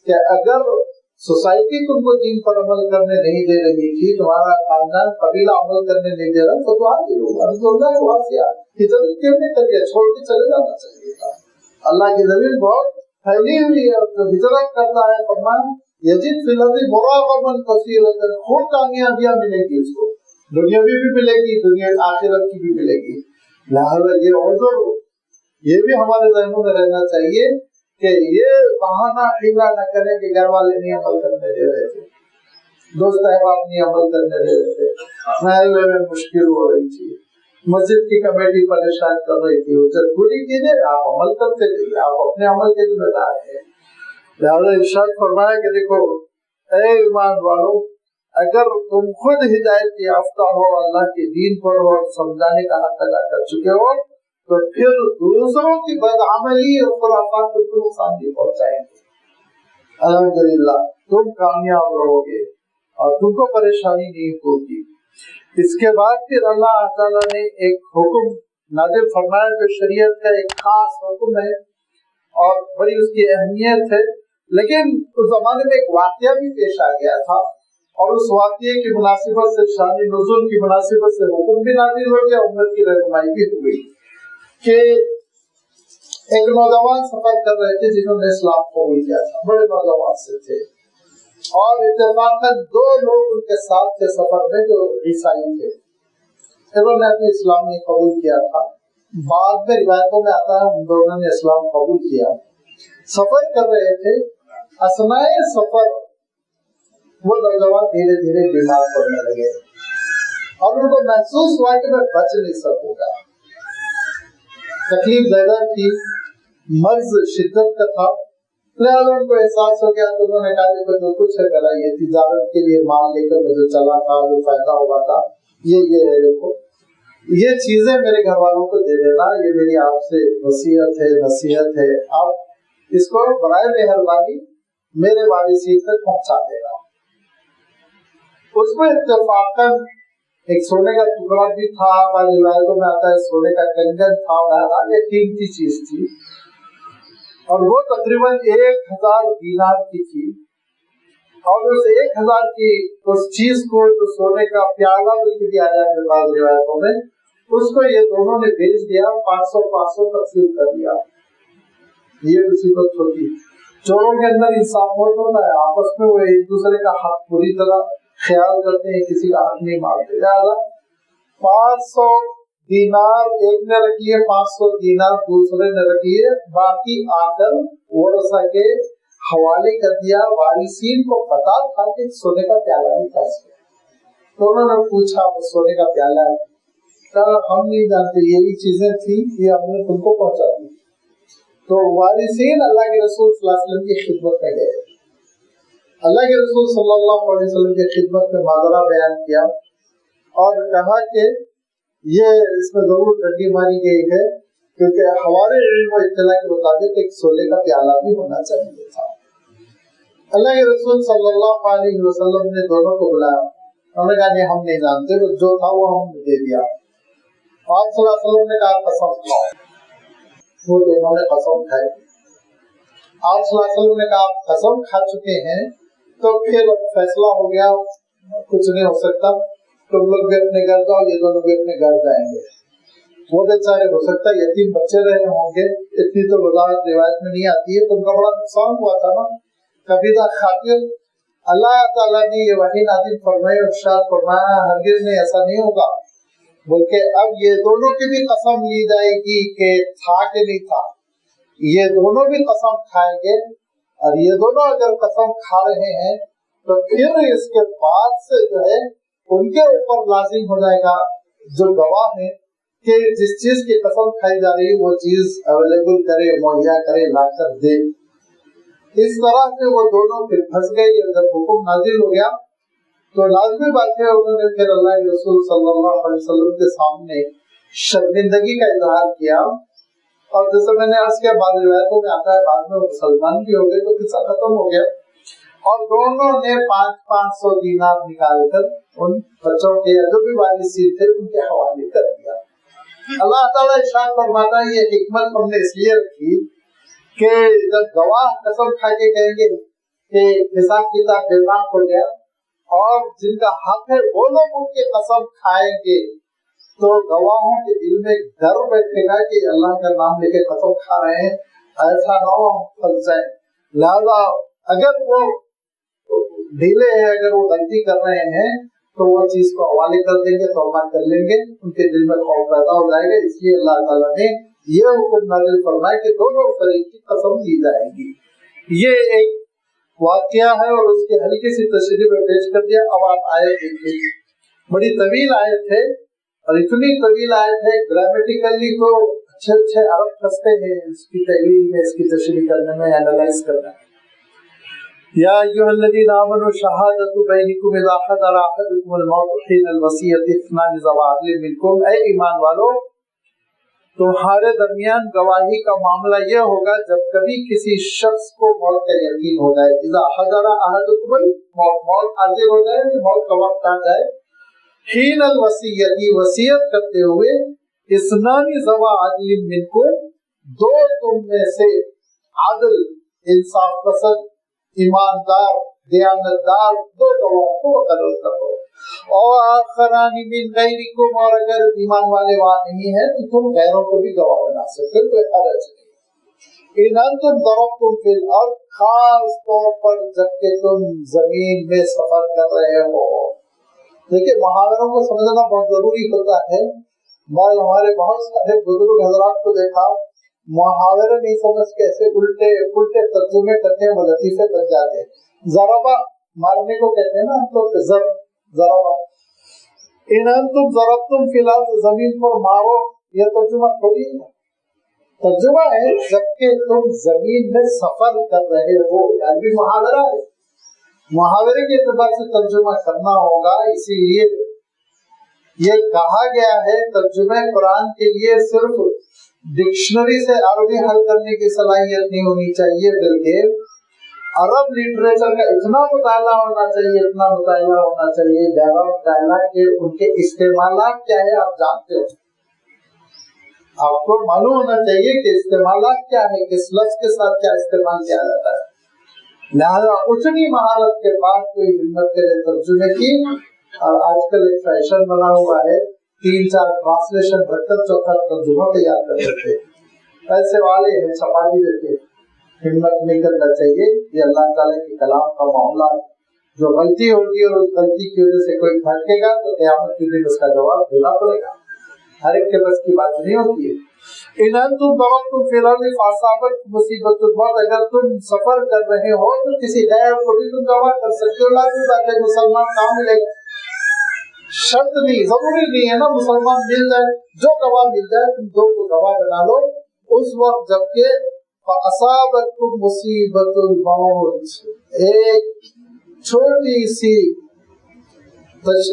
کہ اگر سوسائٹی تم کو دین پر عمل کرنے نہیں دے رہی تھی، تمہارا خاندان قبیلہ عمل کرنے نہیں دے رہا، ہجرت کیوں نہیں کر کے چھوڑ کے چلے جانا چاہیے تھا۔ اللہ کی زمین بہت پھیلی ہوئی ہے، جو ہجرت کرتا ہے فرمایا یجد فی الارض مراغما کثیرۃ، خوب کامیابیاں ملیں گی اس کو، دنیاوی بھی ملے گی، دنیا آخرت کی بھی ملے گی۔ لہذا یہ عذر یہ بھی ہمارے ذہنوں میں رہنا چاہیے کہ یہ بہانہ حیلہ نہ کریں کہ گھر والے نہیں عمل کرنے دے رہے تھے، دوست احباب نہیں عمل کرنے دے رہے تھے، محلے میں مشکل ہو رہی تھی، مسجد کی کمیٹی پریشان کر رہی تھی، اسے پوری کیجیے، آپ عمل کرتے رہیے، آپ اپنے عمل کے ذمہ دار ہیں۔ لہٰذا ارشاد فرمایا کہ دیکھو اے ایمان والو، اگر تم خود ہدایت یافتہ ہو، اللہ کے دین پر ہو اور سمجھانے کا حق ادا کر چکے ہو، تو پھر دوسروں کی بدعملی اور خرافات کو تم نقصان نہیں پہنچائیں گے، الحمدللہ تم کامیاب رہو گے اور تم کو پریشانی نہیں ہوگی۔ اس کے بعد پھر اللہ تعالیٰ نے ایک حکم نازل فرمایا جو شریعت کا ایک خاص حکم ہے اور بڑی اس کی اہمیت ہے، لیکن اس زمانے میں ایک واقعہ بھی پیش آ گیا تھا اور اس واقعے کی مناسبت سے، شان نزول کی مناسبت سے حکم بھی نازل ہو گیا، امت کی رہنمائی بھی ہوئی کہ ایک نوجوان سفر کر رہے تھے جنہوں نے اسلام قبول کیا تھا، بڑے نوجوان سے تھے، اور اتفاقاً 2 لوگ ان کے ساتھ تھے سفر میں جو عیسائی تھے، انہوں نے اپنے اسلام میں قبول کیا تھا۔ بعد میں روایتوں میں آتا ہے ان دونوں نے اسلام قبول کیا، سفر کر رہے تھے، اثناء سفر وہ نوجوان دھیرے دھیرے بیمار پڑنے لگے اور ان کو محسوس ہوا کہ میں بچ نہیں سکوں گا، تکلیف زیادہ تھی، مرض شدت کا تھا، لہٰذا ان کو احساس ہو گیا تو انہوں نے کہا کہ جو کچھ ہے کرا، یہ تجارت کے لیے مال لے کر میں جو چلا تھا، جو فائدہ ہوا تھا، یہ ہے، دیکھو یہ چیزیں میرے گھر والوں کو دے دینا، یہ میری آپ سے وصیت ہے، نصیحت ہے، آپ اس کو برائے مہربانی میرے وارثین تک پہنچا دینا۔ اس میں اتفاقاً ایک سونے کا ٹکڑا بھی تھا، بعض روایتوں میں آتا ہے سونے کا کنگن تھا، بہرحال یہ قیمتی چیز تھی، اور وہ تقریباً 1000 دینار کی تھی، اور اس 1000 کی اس چیز کو جو سونے کا پیالہ بھی دیا آیا ہے بعض روایتوں میں، اس کو یہ دونوں نے بیچ دیا، 500 تقسیم کر دیا۔ یہ مصیبت ہوتی، چوروں کے اندر انصاف ہوتا ہے، آپس میں وہ ایک دوسرے کا حق پوری طرح خیال کرتے ہیں، کسی کا حق نہیں مانتے، لہٰذا 500 دینار ایک نے رکھیے، 500 دینار دوسرے نے رکھیے، باقی آ کر ورثہ کے حوالے کر دیا۔ وارثین کو پتا تھا کہ سونے کا پیالہ بھی تھا، تو انہوں نے پوچھا وہ سونے کا پیالہ ہے؟ کہا ہم نہیں جانتے، یہی چیزیں تھی، یہ ہم نے تم کو پہنچا دی۔ تو وارثین اللہ کے رسول صلی اللہ علیہ وسلم کی خدمت میں گئے، اللہ کے رسول صلی اللہ علیہ وسلم کی خدمت میں ماجرا بیان کیا اور کہا کہ یہ اس میں ضرور ڈنڈی ماری گئی ہے، کیونکہ ہمارے علم و اطلاع کے مطابق ایک سونے کا پیالہ بھی ہونا چاہیے تھا۔ اللہ کے رسول صلی اللہ علیہ وسلم نے دونوں کو بلایا، انہوں نے کہا نہیں ہم نہیں جانتے، جو تھا وہ ہم نے دے دیا۔ آپ صلی اللہ علیہ وسلم نے کہا قسم کھاؤ، وہ دونوں نے قسم کھائی۔ آپ صلی اللہ علیہ وسلم نے کہا آپ قسم کھا چکے ہیں تو پھر فیصلہ ہو گیا، کچھ نہیں ہو سکتا، تم لوگ بھی اپنے گھر جاؤ، یہ دونوں بھی اپنے گھر جائیں گے۔ وہ بیچارے ہو سکتا ہے یتیم بچے رہے ہوں گے، اتنی تو وضاحت روایت میں نہیں آتی ہے، تو ان کا بڑا نقصان ہوا تھا نا، کبھی دا خاطر اللہ تعالیٰ نے یہ وحی نازل فرمائی اور ارشاد فرمایا ہرگز نہیں ایسا نہیں ہوگا، بلکہ اب یہ دونوں کی بھی قسم لی جائے گی کہ تھا کہ نہیں تھا، یہ دونوں بھی قسم کھائیں گے، اور یہ دونوں اگر قسم کھا رہے ہیں تو پھر اس کے بعد سے جو ہے ان کے اوپر لازم ہو جائے گا جو گواہ ہیں کہ جس چیز کی قسم کھائی جا رہی ہے وہ چیز اویلیبل کرے، مہیا کرے، لا کر دے۔ اس طرح سے وہ دونوں پھر پھنس گئے۔ جب حکم نازل ہو گیا تو لازمی بات ہے انہوں نے پھر اللہ کے رسول صلی اللہ علیہ وسلم کے سامنے شرمندگی کا اظہار کیا، اور جیسے میں نے عرض کیا بعض روایتوں میں آتا ہے بعد میں وہ مسلمان بھی ہو گئے تو قصہ ختم ہو گیا، اور دونوں نے 500 دینار نکال کر ان بچوں کے یا جو بھی وارثین تھے ان کے حوالے کر دیا۔ اللہ تعالیٰ ارشاد فرماتا ہے یہ حکمت ہم نے اس لیے رکھی کہ جب گواہ قسم کھا کے کہیں گے کہ حساب کتاب بے نام ہو گیا اور جن کا حق ہے وہ لوگ ان کی قسم کھائیں گے تو گواہوں کے دل میں ڈر بیٹھے گا کہ اللہ کا نام لے کے قسم کھا رہے ہیں، ایسا نہ ہو پھنس جائیں. لہذا اگر وہ ڈھیلے ہیں, اگر وہ غلطی کر رہے ہیں تو وہ چیز کو حوالے کر دیں گے, توبہ کر لیں گے, ان کے دل میں خوف پیدا ہو جائے گا. اس لیے اللہ تعالیٰ نے یہ حکم نازل فرمایا کہ دونوں فریق کی قسم لی جائے گی. یہ ایک واقعہ ہے اور اس کی ہلکی سی تشریح میں پیش کر دیا. اب آپ آیت دیکھیے, بڑی طویل آیت ہے اور اتنی طویل آیت ہے, گرامیٹیکلی تو اچھے عرب پھنستے ہیں اس کی تحلیل میں, اس کی تشریح کرنے میں, اینالائز کرنے میں. یا ایھا الذین آمنوا شہادۃ بینکم اذا حضر احدکم الموت حین الوصیۃ اثنان ذوی عدل منکم. اے ایمان والو, تمہارے درمیان گواہی کا معاملہ یہ ہوگا جب کبھی کسی شخص کو موت کا یقین ہو جائے. اذا حضر احدکم الموت, موت حاضر ہو جائے, موت کا وقت آ جائے. حین الوصیۃ, وصیت کرتے ہوئے, اثنان ذوی عدل منکم, دو تم میں سے عادل, انصاف پسند, ایماندار, دیانتدار دو گواہوں کو مقرر کرو. اور آخران من غیرکم, اور اگر ایمان والے وہاں نہیں ہیں تو تم غیروں کو بھی گواہ بنا سکتے, کوئی حرج نہیں. ان انتم ضربتم فی الارض, خاص طور پر جب کہ تم زمین میں سفر کر رہے ہو. دیکھیے محاوروں کو سمجھنا بہت ضروری ہوتا ہے. بعض ہمارے بہت سارے بزرگ حضرات کو دیکھا محاورے نہیں سمجھ کے ایسے الٹے ترجمے کرتے ہیں, لطیفے بن جاتے ہیں. ضربہ مارنے کو کہتے ہیں نا, تو ضربہ. ان انتم ضربتم فی الارض, زمین پر مارو, یہ ترجمہ تھوڑی ہے. ترجمہ ہے جبکہ تم زمین میں سفر کر رہے ہو, یعنی محاورہ ہے. محاورے کے اعتبار سے ترجمہ کرنا ہوگا. اسی لیے یہ کہا گیا ہے ترجمہ قرآن کے لیے صرف ڈکشنری سے عربی حل کرنے کی صلاحیت نہیں ہونی چاہیے, بلکہ عرب لٹریچر کا اتنا مطالعہ ہونا چاہیے, اتنا مطالعہ ہونا چاہیے, گہرا مطالعہ کہ ان کے استعمالات کیا ہے آپ جانتے ہو. آپ کو معلوم ہونا چاہیے کہ استعمالات کیا ہے, کس لفظ کے ساتھ کیا استعمال کیا جاتا ہے. لہذا اتنی مہارت کے بعد کوئی ہمت کرے ترجمے کی. اور آج کل ایک فیشن بنا ہوا ہے 3-4 ٹرانسلیشن رکھ کر چوتھا ترجمہ تیار کر دیتے. پیسے والے ہیں, چھپا بھی دیتے. ہمت نہیں کرنا چاہیے. یہ اللہ تعالیٰ کے کلام کا معاملہ ہے. جو غلطی ہوگی اور اس غلطی کی وجہ سے کوئی بھٹکے گا تو قیامت کے دن اس کا جواب دینا پڑے گا. ہر ایک کے بس کی بات نہیں ہوتی ہے. ان انتم ضربتم فی الارض فاصابتکم مصیبۃ الموت, اگر تم سفر کر رہے ہو تو کسی غیر کو بھی تم گواہ کر سکتے ہو. لازمی بات ہے, مسلمان کہاں ملے گا, شرط نہیں, ضروری نہیں ہے نا مسلمان مل جائے. جو گواہ مل جائے تم دو کو گواہ بنا لو. اس وقت جبکہ فاصابتکم مصیبۃ الموت, ایک چھوٹی سی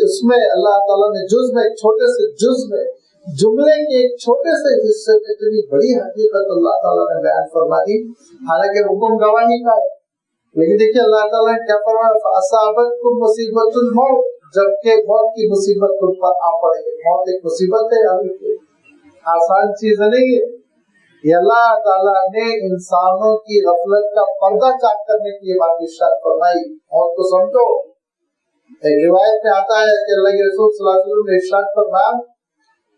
اس میں اللہ تعالیٰ نے جز میں, ایک چھوٹے سے جز میں, جملے کے ایک چھوٹے سے حصے میں اتنی بڑی حقیقت اللہ تعالیٰ نے بیان فرما دی. حالانکہ حکم گواہی کا ہے, لیکن دیکھیے اللہ تعالیٰ نے کیا فرمایا, فاصابتکم مصیبۃ الموت, جبکہ موت کی مصیبت تم پر آ پڑے. موت ایک مصیبت ہے, آسان چیز نہیں ہے. یہ اللہ تعالیٰ نے انسانوں کی غفلت کا پردہ چاک کرنے کی بات ارشاد فرمائی. موت کو سمجھو. ایک روایت میں آتا ہے کہ اللہ کے رسول صلی اللہ علیہ وسلم نے ارشاد فرمایا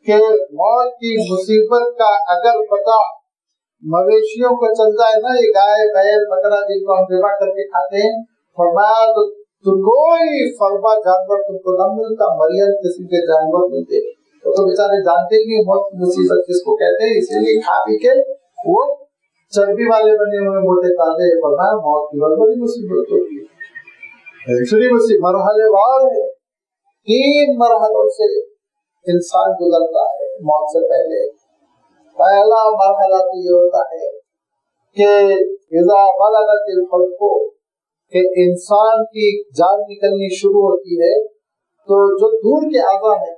کہ موت کی مصیبت کا اگر پتہ مویشیوں کو چل جائے نا, یہ گائے بیل بکرا جن کو ہم ذبح کر کے کھاتے ہیں, فرمایا تو کوئی فربا جانور تم کو نہ ملتا, مریم قسم کے جانور ملتے. تو بیچارے جانتے ہی موت کی مصیبت کس کو کہتے ہیں, اسی لیے کھا پی کے وہ چربی والے بنے ہوئے موٹے تازے. فرمایا موت کی بہت بڑی مصیبت ہوتی ہے. مرحلے وار ہے, 3 مرحلوں سے انسان گزرتا ہے موت سے پہلے. پہلا مرحلہ تو یہ ہوتا ہے کہ اذا بلغت الحلق, کہ انسان کی جان نکلنی شروع ہوتی ہے تو جو دور کے اعضاء ہیں,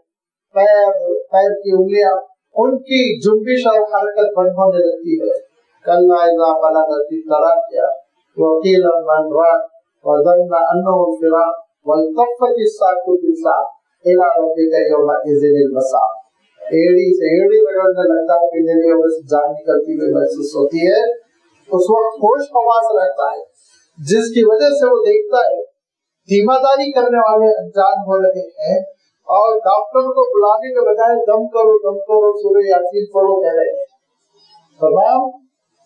پیر کی انگلیاں, ان کی جنبش اور حرکت بند ہونے لگتی ہے. کلا اذا بلغت التراقیہ وقیل من راق وظن انه الفراق والتفت الساق بالساق الى ربك يومئذ المساق. ایڑی سے ایڑی رگڑنے لگتا ہے, پینے میں بس جان نکلتی ہوئی محسوس ہوتی ہے. اس وقت ہوش حواس رہتا ہے, جس کی وجہ سے وہ دیکھتا ہے دھیما داری کرنے والے انجان ہو رہے ہیں اور ڈاکٹر کو بلانے کے بجائے دم کرو سورہ یاسین پڑھو کہہ رہے ہیں. تمام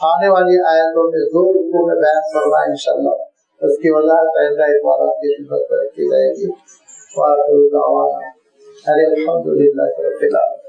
آنے والی آیتوں میں 2 رکوع میں بیان فرمائیں انشاءاللہ. اس کی وضاحت آئندہ اتوار آپ کی خدمت میں رکھی جائے گی. وآخر دعوانا الحمدللہ رب العالمین.